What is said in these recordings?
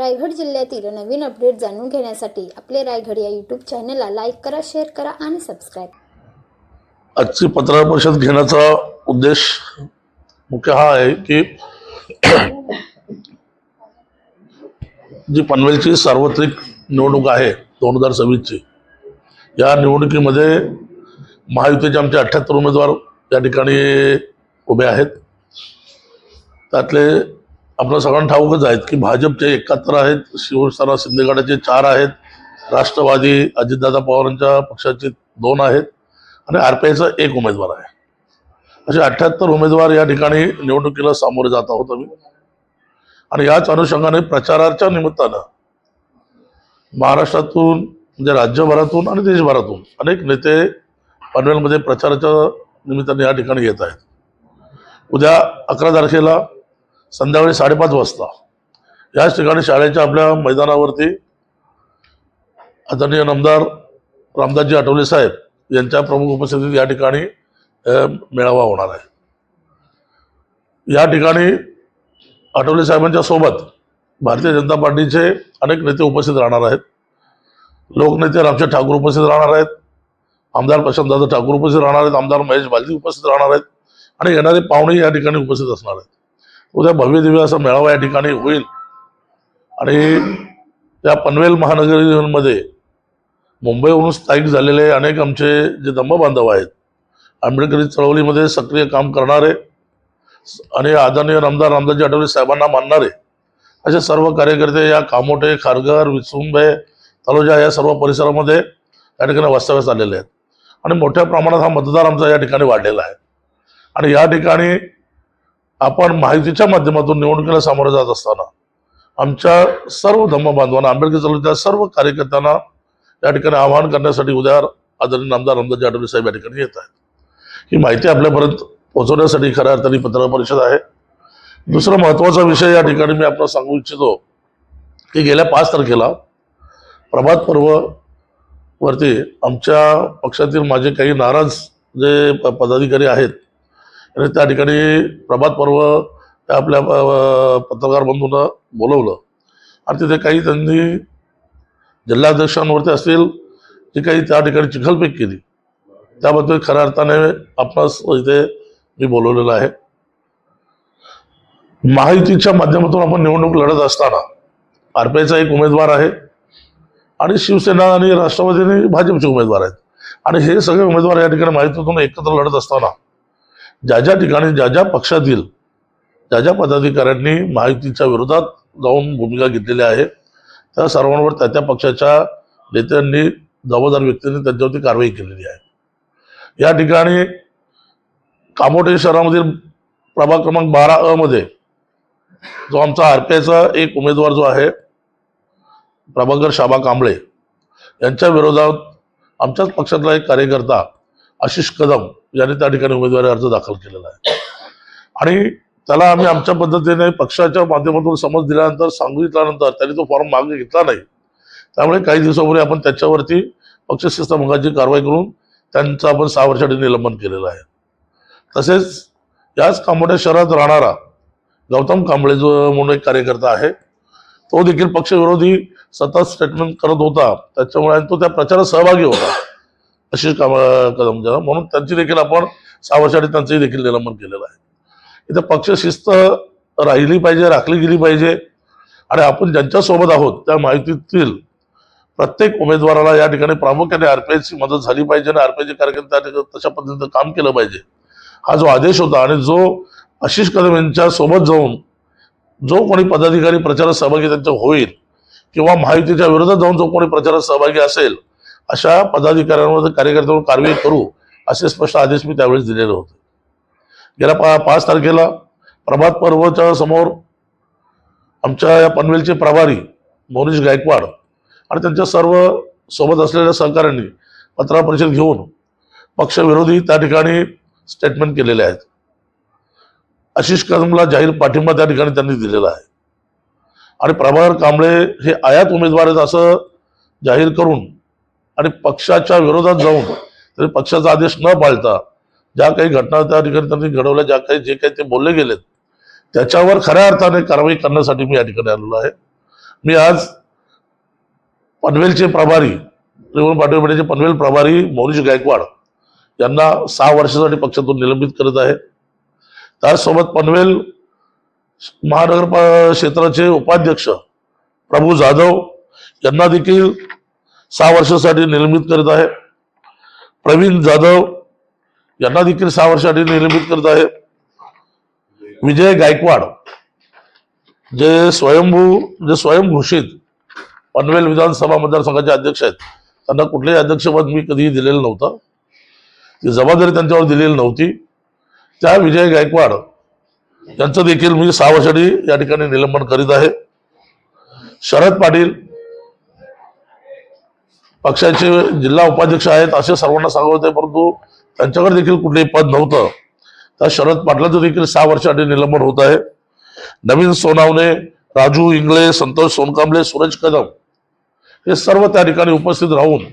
रायगड जिल्ह्यातील नवीन अपडेट जाणून घेण्यासाठी आपले रायगड या यूट्यूब चॅनलला लाईक करा, शेअर करा आणि सबस्क्राईब. आजची पत्रकार परिषद घेण्याचा उद्देश मुख्य हा आहे की जी पनवेलची सार्वत्रिक निवडणूक आहे 2026ची, या निवडणुकीमध्ये महायुतीचे आमचे 78 उमेदवार या ठिकाणी उभे आहेत. त्यातले आपल्या सगळ्यांना ठाऊकच आहेत की भाजपचे 71 आहेत, शिवसेना शिंदे गटाचे 4 आहेत, राष्ट्रवादी अजितदादा पवारांच्या पक्षाचे 2 आहेत आणि आरपीआयचा 1 उमेदवार आहे. असे 78 उमेदवार या ठिकाणी निवडणुकीला सामोरे जात आहोत आम्ही. आणि याच अनुषंगाने प्रचाराच्या निमित्तानं महाराष्ट्रातून म्हणजे राज्यभरातून आणि देशभरातून अनेक नेते पनवेलमध्ये प्रचाराच्या निमित्ताने या ठिकाणी येत आहेत. उद्या 11 तारखेला संध्याकाळी 5:30 वाजता याच ठिकाणी शाळेच्या आपल्या मैदानावरती आदरणीय नामदार रामदासजी आठवले साहेब यांच्या प्रमुख उपस्थितीत या ठिकाणी मेळावा होणार आहे. या ठिकाणी आठवले साहेबांच्या सोबत भारतीय जनता पार्टीचे अनेक नेते उपस्थित राहणार आहेत. लोकनेते रामचंद्र ठाकूर उपस्थित राहणार आहेत, आमदार प्रशांतदादा ठाकूर उपस्थित राहणार आहेत, आमदार महेश बालदी उपस्थित राहणार आहेत आणि येणारे पाहुणे या ठिकाणी उपस्थित असणार आहेत. उद्या भव्य दिव्य असा मेळावा या ठिकाणी होईल. आणि या पनवेल महानगरीमध्ये मुंबईवरून स्थायिक झालेले अनेक आमचे जे धम्मबांधव आहेत, आंबेडकरी चळवळीमध्ये सक्रिय काम करणारे आणि आदरणीय नामदार रामदासजी आठवले साहेबांना मानणारे असे सर्व कार्यकर्ते या कामोठे, खारघर, विसुंबे, तलोजा या सर्व परिसरामध्ये या ठिकाणी वास्तव्यास आलेले आहेत. आणि मोठ्या प्रमाणात हा मतदार आमचा या ठिकाणी वाढलेला आहे. आणि या ठिकाणी आपण माहितीच्या माध्यमातून निवडणुकीला सामोरे जात असताना आमच्या सर्व धम्मबांधवांना, आंबेडकर चळवळीच्या सर्व कार्यकर्त्यांना या ठिकाणी आवाहन करण्यासाठी उद्या आदरणीय नामदार रामदासजी आठवले साहेब या ठिकाणी येत आहेत. ही माहिती आपल्यापर्यंत पोहोचवण्यासाठी खऱ्या अर्थाने पत्रकार परिषद आहे. दुसरा महत्त्वाचा विषय या ठिकाणी मी आपल्याला सांगू इच्छितो की गेल्या 5 तारखेला प्रभात पर्व वरती आमच्या पक्षातील माझे काही नाराज जे पदाधिकारी आहेत आणि त्या ठिकाणी प्रभात पर्व आपल्या पत्रकार बंधूंना बोलवलं आणि तिथे काही त्यांनी जिल्हाध्यक्षांवरती असतील जी काही त्या ठिकाणी चिखलफेक केली, त्याबद्दल खऱ्या अर्थाने आपणास इथे मी बोलवलेलं आहे. महायुतीच्या माध्यमातून आपण निवडणूक लढत असताना आरपीआयचा 1 उमेदवार आहे आणि शिवसेना आणि राष्ट्रवादी आणि भाजपचे उमेदवार आहेत. आणि हे सगळे उमेदवार या ठिकाणी महायुतीतून एकत्र लढत असताना ज्या ठिकाणी ज्या पक्षातील ज्या पदाधिकाऱ्यांनी महायुतीच्या विरोधात जाऊन भूमिका घेतलेली आहे त्या सर्वांवर त्या पक्षाच्या नेत्यांनी, जबाबदार व्यक्तींनी त्यांच्यावरती कारवाई केलेली आहे. या ठिकाणी कामोठे शहरामधील प्रभाग क्रमांक 12 मध्ये जो आमचा आरपीआयचा 1 उमेदवार जो आहे प्रभाकर शाबा कांबळे यांच्या विरोधात आमच्याच पक्षातला एक कार्यकर्ता आशिष कदम यांनी त्या ठिकाणी उमेदवारी अर्ज दाखल केलेला आहे. आणि त्याला आम्ही आमच्या पद्धतीने पक्षाच्या माध्यमातून समज दिल्यानंतर, सांगितल्यानंतर त्यांनी तो फॉर्म मागे घेतला नाही. त्यामुळे काही दिवसापूर्वी आपण त्याच्यावरती पक्षशिस्त भंगाची कारवाई करून त्यांचं आपण 6 वर्षांसाठी निलंबन केलेलं आहे. तसेच याच कामोठ्या शहरात राहणारा गौतम कांबळे जो म्हणून एक कार्यकर्ता आहे, तो देखील पक्षविरोधी सतत स्टेटमेंट करत होता, त्याच्यामुळे तो त्या प्रचारात सहभागी होता आशिष कदम, म्हणून त्यांची देखील आपण 6 वर्षांसाठी त्यांचंही देखील निलंबन केलेलं आहे. इथं पक्षशिस्त राहिली पाहिजे, राखली गेली पाहिजे. आणि आपण ज्यांच्या सोबत आहोत त्या माहितीतील प्रत्येक उमेदवाराला या ठिकाणी प्रामुख्याने आरपीआयची मदत झाली पाहिजे आणि आरपीआयचे कार्यकर्ते तशा पद्धतीनं काम केलं पाहिजे, हा जो आदेश होता. आणि जो आशिष कदम यांच्या सोबत जाऊन जो कोणी पदाधिकारी प्रचारात सहभागी त्यांचा होईल किंवा महायुतीच्या विरोधात जाऊन जो कोणी प्रचारात सहभागी असेल अशा पदाधिकाऱ्यांवर, कार्यकर्त्यांवर कारवाई करू असे स्पष्ट आदेश मी त्यावेळेस दिलेले होते. गेल्या 5 तारखेला प्रभात पर्वच्या समोर आमच्या या पनवेलचे प्रभारी मोनीश गायकवाड आणि त्यांच्या सर्व सोबत असलेल्या सहकाऱ्यांनी पत्रकार परिषद घेऊन पक्षविरोधी त्या ठिकाणी स्टेटमेंट केलेले आहेत. आशिष कदमला जाहीर पाठिंबा त्या ठिकाणी त्यांनी दिलेला आहे. आणि प्रभाकर कांबळे हे आयात उमेदवार आहेत असं जाहीर करून आणि पक्षाच्या विरोधात जाऊन तरी पक्षाचा आदेश न पाळता ज्या काही घटना त्या ठिकाणी त्यांनी घडवल्या, जे काही ते बोलले गेलेत त्याच्यावर खऱ्या अर्थाने कारवाई करण्यासाठी मी या ठिकाणी आलेलो आहे. मी आज पनवेलचे प्रभारी रिपब्लिकन पार्टी ऑफ इंडियाचे पनवेल प्रभारी मौनीश गायकवाड यांना 6 वर्षासाठी पक्षातून निलंबित करत आहे. त्याचसोबत पनवेल महानगर क्षेत्राचे उपाध्यक्ष प्रभू जाधव यांना देखील 6 वर्षासाठी निलंबित करत आहे. प्रवीण जाधव यांना देखील 6 वर्षासाठी निलंबित करत आहे. विजय गायकवाड जे स्वयंघोषित पनवेल विधानसभा मतदारसंघाचे अध्यक्ष आहेत, त्यांना कुठलेही अध्यक्षपद मी कधीही दिलेलं नव्हतं, ती जबाबदारी त्यांच्यावर दिलेली नव्हती. त्या विजय गायकवाड यांचं देखील मी 6 वर्षासाठी या ठिकाणी निलंबन करीत आहे. शरद पाटील पक्षाचे जिल्हा उपाध्यक्ष आहेत असे सर्वांना सांगत होते, परंतु त्यांच्याकडे देखील कुठलेही पद नव्हतं. त्या शरद पाटलाचं देखील 6 वर्षासाठी निलंबन होत आहे. नवीन सोनावणे, राजू इंगळे, संतोष सोनकांबळे, सूरज कदम हे सर्व त्या ठिकाणी उपस्थित राहून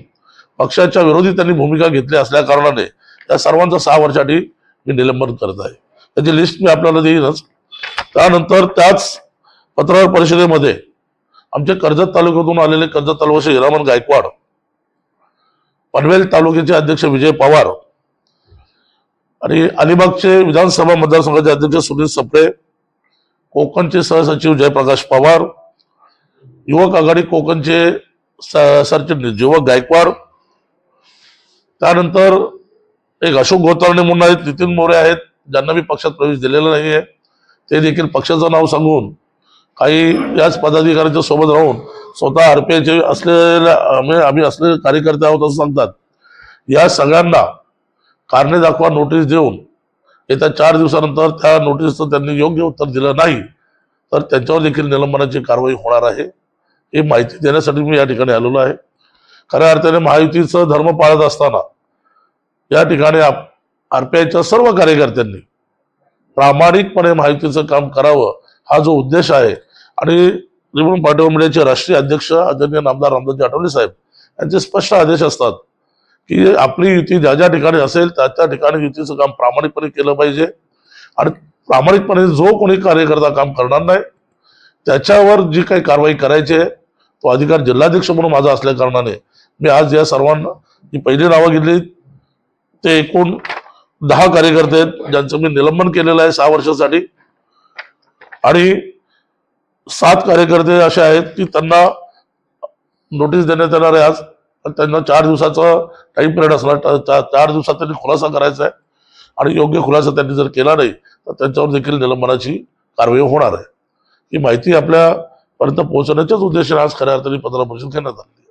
पक्षाच्या विरोधी त्यांनी भूमिका घेतली असल्या कारणाने त्या सर्वांचं 6 वर्षासाठी मी निलंबन करत आहे. त्याची लिस्ट मी आपल्याला देईनच. त्यानंतर त्याच पत्रकार परिषदेमध्ये आमचे कर्जत तालुक्यातून आलेले कर्जत तालुक्याचे हिरामन गायकवाड, पनवेल तालुक्याचे अध्यक्ष विजय पवार आणि अलिबागचे विधानसभा मतदारसंघाचे अध्यक्ष सुनील सप्रे, कोकणचे सहसचिव जयप्रकाश पवार, युवक आघाडी कोकणचे सरचिटणीस युवक गायकवाड, त्यानंतर एक अशोक गोतावणे म्हणून आहेत, नितीन मोरे आहेत, ज्यांना मी पक्षात प्रवेश दिलेला नाहीये, ते देखील पक्षाचं नाव सांगून काही याच पदाधिकाऱ्यांच्या सोबत राहून स्वतः आरपीआयचे असलेल्या आम्ही असलेले कार्यकर्ते आहोत असं सांगतात. या सगळ्यांना कारणे दाखवा नोटीस देऊन येत्या 4 दिवसानंतर त्या नोटीसचं त्यांनी योग्य उत्तर दिलं नाही तर त्यांच्यावर देखील निलंबनाची कारवाई होणार आहे. ही माहिती देण्यासाठी मी या ठिकाणी आलेलो आहे. खऱ्या अर्थाने महायुतीचं धर्म पाळत असताना या ठिकाणी आरपीआयच्या सर्व कार्यकर्त्यांनी प्रामाणिकपणे महायुतीचं काम करावं हा जो उद्देश आहे. आणि रिपब्लिकन पार्टी ऑफ इंडियाचे राष्ट्रीय अध्यक्ष आदरणीय नामदार रामदासजी आठवले साहेब यांचे स्पष्ट आदेश असतात की आपली युती ज्या ज्या ठिकाणी असेल त्या त्या ठिकाणी युतीचं काम प्रामाणिकपणे केलं पाहिजे आणि प्रामाणिकपणे जो कोणी कार्यकर्ता काम करणार नाही त्याच्यावर जी काही कारवाई करायची आहे तो अधिकार जिल्हाध्यक्ष म्हणून माझा असल्या कारणाने मी आज या सर्वांना जी पहिली नावं घेतली ते एकूण 10 कार्यकर्ते आहेत ज्यांचं मी निलंबन केलेलं आहे 6 वर्षासाठी आणि 7 कार्यकर्ते असे आहेत की त्यांना नोटीस देण्यात येणार आहे. आज त्यांना 4 दिवसाचा टाइम पिरियड असणार. 4 दिवसात त्यांनी खुलासा करायचा आहे आणि योग्य खुलासा त्यांनी जर केला नाही तर त्यांच्यावर देखील निलंबनाची कारवाई होणार आहे. ही माहिती आपल्यापर्यंत पोहोचवण्याच्याच उद्देशाने आज खऱ्या अर्थाने पत्रकार परिषद घेण्यात आली.